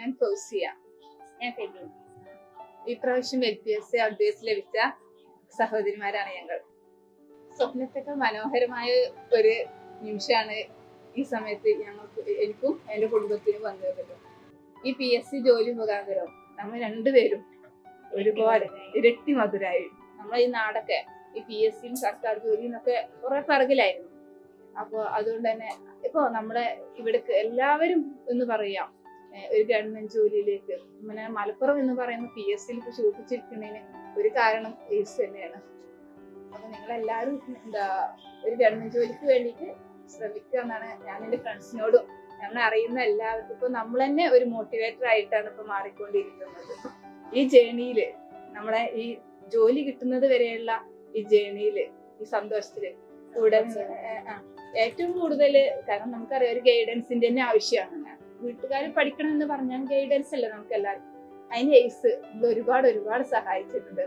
ഞാൻ ഫൗസിയ. ഞാൻ ഫെബിൻ. ഈ പ്രാവശ്യം LPSC അഡ്വൈസ് ലഭിച്ച സഹോദരിമാരാണ് ഞങ്ങൾ. സ്വപ്നത്തൊക്കെ മനോഹരമായ ഒരു നിമിഷമാണ് ഈ സമയത്ത് എനിക്കും എൻ്റെ കുടുംബത്തിനും വന്നത്. ഈ PSC ജോലി മുഖാന്തരം നമ്മൾ രണ്ടുപേരും ഒരുപാട് ഇരട്ടി മധുരായി. നമ്മളെ ഈ നാടൊക്കെ ഈ PSCയും സർക്കാർ ജോലിയും ഒക്കെ കുറെ പിറകിലായിരുന്നു. അപ്പൊ അതുകൊണ്ട് തന്നെ ഇപ്പൊ നമ്മളെ ഇവിടേക്ക് എല്ലാവരും എന്ന് പറയാം ഒരു ഗവൺമെന്റ് ജോലിയിലേക്ക്. പിന്നെ മലപ്പുറം എന്ന് പറയുന്ന PSCയിൽ ഇപ്പൊ ശോഭിച്ചിരിക്കുന്നതിന് ഒരു കാരണം എയ്സ് തന്നെയാണ്. അപ്പൊ നിങ്ങളെല്ലാരും ഒരു ഗവൺമെന്റ് ജോലിക്ക് വേണ്ടിയിട്ട് ശ്രമിക്കുക എന്നാണ് ഞാൻ എൻ്റെ ഫ്രണ്ട്സിനോടും നമ്മളെ അറിയുന്ന എല്ലാവർക്കും. ഇപ്പൊ നമ്മൾ തന്നെ ഒരു മോട്ടിവേറ്റർ ആയിട്ടാണ് ഇപ്പൊ മാറിക്കൊണ്ടിരിക്കുന്നത്. ഈ ജേണിയില് നമ്മളെ ഈ ജോലി കിട്ടുന്നത് വരെയുള്ള ഈ ജേണിയില് ഈ സന്തോഷത്തില് കൂടെ ഏറ്റവും കൂടുതൽ കാരണം നമുക്കറിയാം ഒരു ഗൈഡൻസിന്റെ തന്നെ ആവശ്യമാണ്. വീട്ടുകാർ പഠിക്കണം എന്ന് പറഞ്ഞാൽ ഗൈഡൻസ് അല്ലേ നമുക്ക് എല്ലാവർക്കും. അതിന് എയ്സ് ഒരുപാട് സഹായിച്ചിട്ടുണ്ട്.